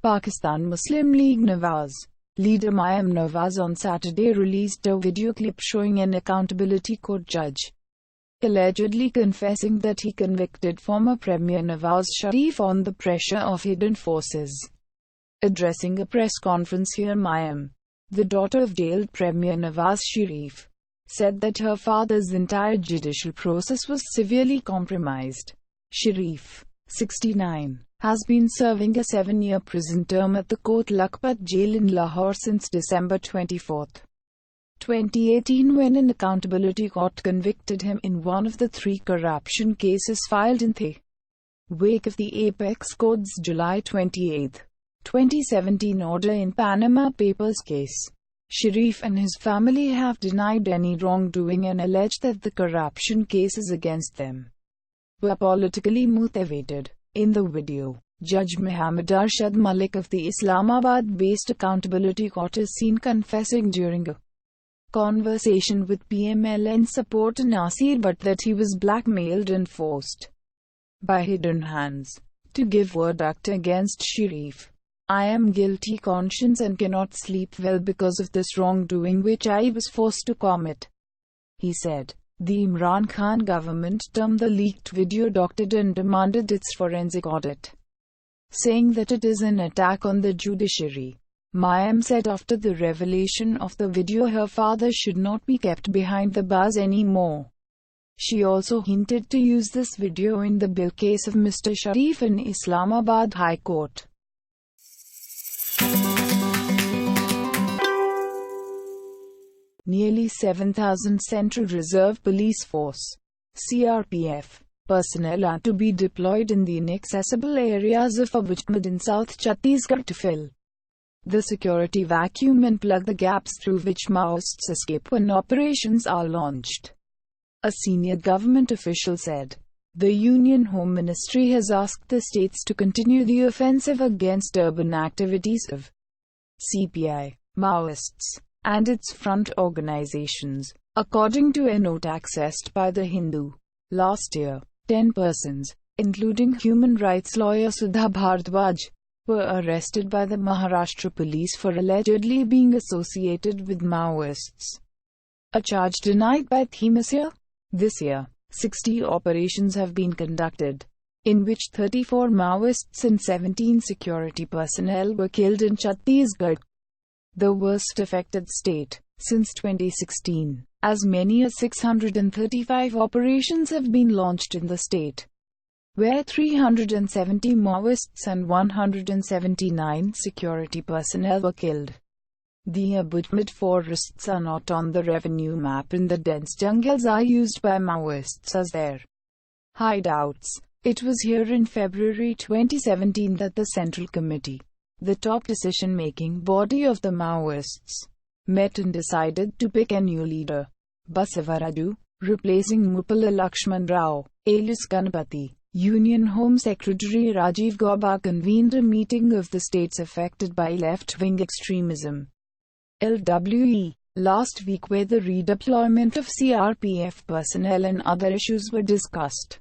Pakistan Muslim League Nawaz leader Maryam Nawaz on Saturday released a video clip showing an accountability court judge allegedly confessing that he convicted former Premier Navaz Sharif on the pressure of hidden forces. Addressing a press conference here, Maryam, the daughter of jailed Premier Navaz Sharif, said that her father's entire judicial process was severely compromised. Sharif, 69, has been serving a 7-year prison term at the Kot Lakhpat jail in Lahore since December 24, 2018, when an accountability court convicted him in one of the 3 corruption cases filed in the wake of the Apex Code's July 28, 2017 order in Panama Papers case. Sharif and his family have denied any wrongdoing and alleged that the corruption cases against them were politically motivated. In the video, Judge Muhammad Arshad Malik of the Islamabad-based Accountability Court is seen confessing during a conversation with PMLN supporter Nasir Bhatt that he was blackmailed and forced by hidden hands to give verdict against Sharif. "I am guilty conscience and cannot sleep well because of this wrongdoing which I was forced to commit," he said. The Imran Khan government termed the leaked video doctored and demanded its forensic audit, saying that it is an attack on the judiciary. Maryam said after the revelation of the video her father should not be kept behind the bars anymore. She also hinted to use this video in the bill case of Mr. Sharif in Islamabad High Court. Nearly 7,000 Central Reserve Police Force (CRPF) personnel are to be deployed in the inaccessible areas of Abujamad in South Chhattisgarh to fill the security vacuum and plug the gaps through which Maoists escape when operations are launched, a senior government official said. The Union Home Ministry has asked the states to continue the offensive against urban activities of CPI, Maoists, and its front organizations. According to a note accessed by The Hindu, last year, 10 persons, including human rights lawyer Sudha Bhardwaj, were arrested by the Maharashtra police for allegedly being associated with Maoists, a charge denied by Thimasya. This year, 60 operations have been conducted, in which 34 Maoists and 17 security personnel were killed in Chhattisgarh, the worst affected state since 2016. As many as 635 operations have been launched in the state, where 370 Maoists and 179 security personnel were killed. The Abujamad forests are not on the revenue map, and the dense jungles are used by Maoists as their hideouts. It was here in February 2017 that the Central Committee, the top decision-making body of the Maoists, met and decided to pick a new leader, Basavaraju, replacing Muppala Lakshman Rao, alias Ganapati. Union Home Secretary Rajiv Gauba convened a meeting of the states affected by left-wing extremism, LWE, last week, where the redeployment of CRPF personnel and other issues were discussed.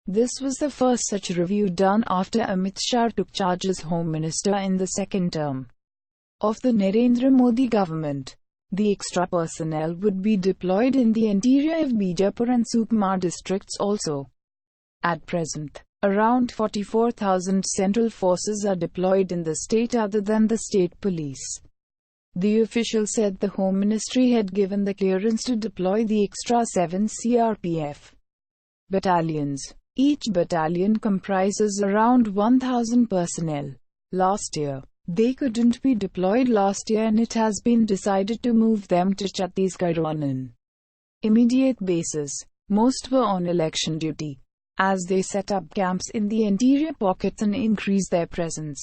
This was the first such review done after Amit Shah took charge as Home Minister in the second term of the Narendra Modi government. The extra personnel would be deployed in the interior of Bijapur and Sukma districts also. At present, around 44,000 central forces are deployed in the state other than the state police. The official said the Home Ministry had given the clearance to deploy the extra 7 CRPF battalions. Each battalion comprises around 1,000 personnel. Last year, they couldn't be deployed and it has been decided to move them to Chhattisgarh on an immediate basis. Most were on election duty, as they set up camps in the interior pockets and increase their presence.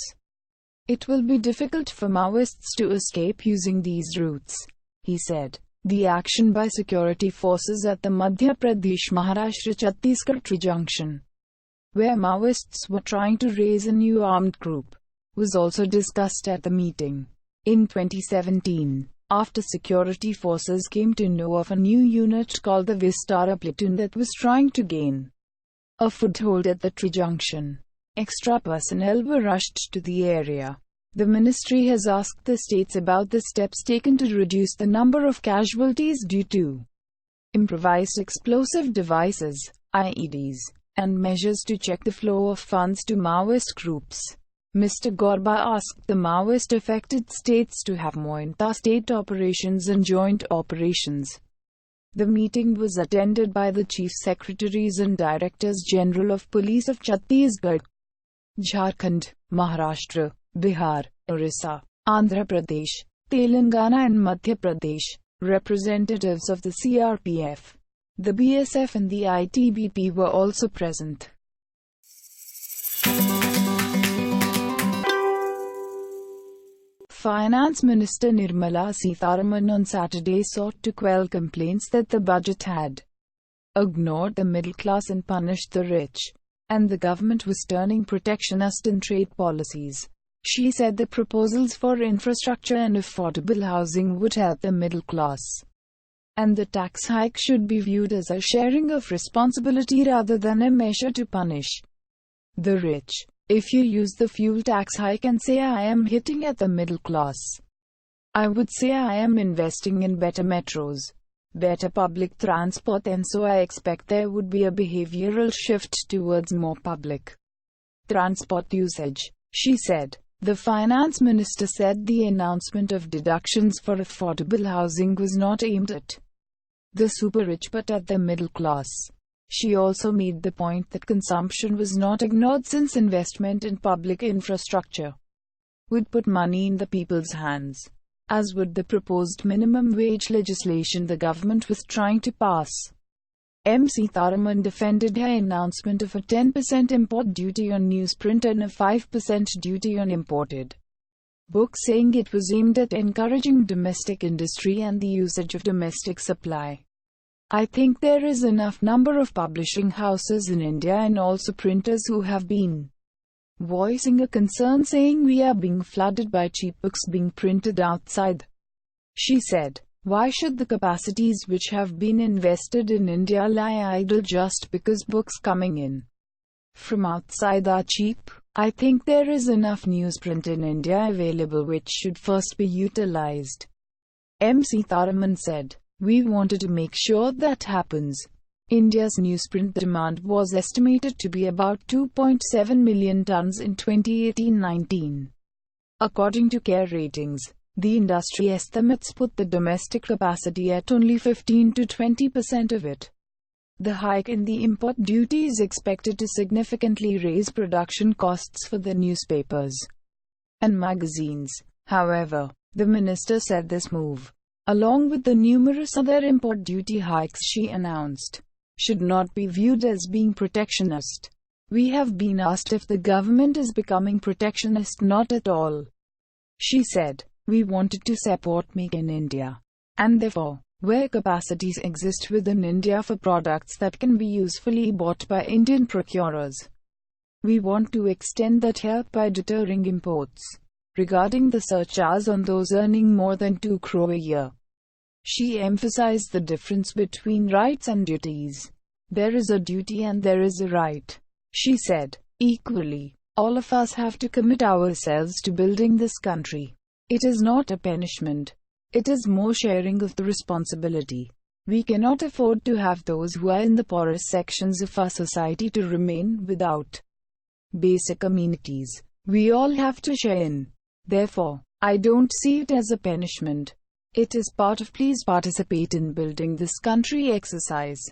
It will be difficult for Maoists to escape using these routes, he said. The action by security forces at the Madhya Pradesh-Maharashtra-Chhattisgarh tri-junction, where Maoists were trying to raise a new armed group, was also discussed at the meeting. In 2017, after security forces came to know of a new unit called the Vistara platoon that was trying to gain a foothold at the tri-junction, extra personnel were rushed to the area. The ministry has asked the states about the steps taken to reduce the number of casualties due to improvised explosive devices, IEDs, and measures to check the flow of funds to Maoist groups. Mr. Gorba asked the Maoist-affected states to have more interstate operations and joint operations. The meeting was attended by the Chief Secretaries and Directors General of Police of Chhattisgarh, Jharkhand, Maharashtra, Bihar, Orissa, Andhra Pradesh, Telangana and Madhya Pradesh, representatives of the CRPF, the BSF and the ITBP were also present. Finance Minister Nirmala Sitharaman on Saturday sought to quell complaints that the budget had ignored the middle class and punished the rich, and the government was turning protectionist in trade policies. She said the proposals for infrastructure and affordable housing would help the middle class, and the tax hike should be viewed as a sharing of responsibility rather than a measure to punish the rich. If you use the fuel tax hike and say I am hitting at the middle class, I would say I am investing in better metros, better public transport, and so I expect there would be a behavioral shift towards more public transport usage, she said. The finance minister said the announcement of deductions for affordable housing was not aimed at the super-rich but at the middle class. She also made the point that consumption was not ignored since investment in public infrastructure would put money in the people's hands, as would the proposed minimum wage legislation the government was trying to pass. M. Sitharaman defended her announcement of a 10% import duty on newsprint and a 5% duty on imported books, saying it was aimed at encouraging domestic industry and the usage of domestic supply. I think there is enough number of publishing houses in India and also printers who have been voicing a concern, saying we are being flooded by cheap books being printed outside. She said, why should the capacities which have been invested in India lie idle just because books coming in from outside are cheap? I think there is enough newsprint in India available which should first be utilized. M. Sitharaman said, we wanted to make sure that happens. India's newsprint demand was estimated to be about 2.7 million tons in 2018-19. According to CARE ratings, the industry estimates put the domestic capacity at only 15 to 20% of it. The hike in the import duty is expected to significantly raise production costs for the newspapers and magazines. However, the minister said this move, along with the numerous other import duty hikes she announced, should not be viewed as being protectionist. We have been asked if the government is becoming protectionist. Not at all. She said, we wanted to support Make in India, and therefore, where capacities exist within India for products that can be usefully bought by Indian procurers, we want to extend that help by deterring imports. Regarding the surcharge on those earning more than 2 crore a year, she emphasized the difference between rights and duties. There is a duty and there is a right. She said, equally, all of us have to commit ourselves to building this country. It is not a punishment. It is more sharing of the responsibility. We cannot afford to have those who are in the poorest sections of our society to remain without basic amenities. We all have to share in. Therefore, I don't see it as a punishment. It is part of please participate in building this country exercise.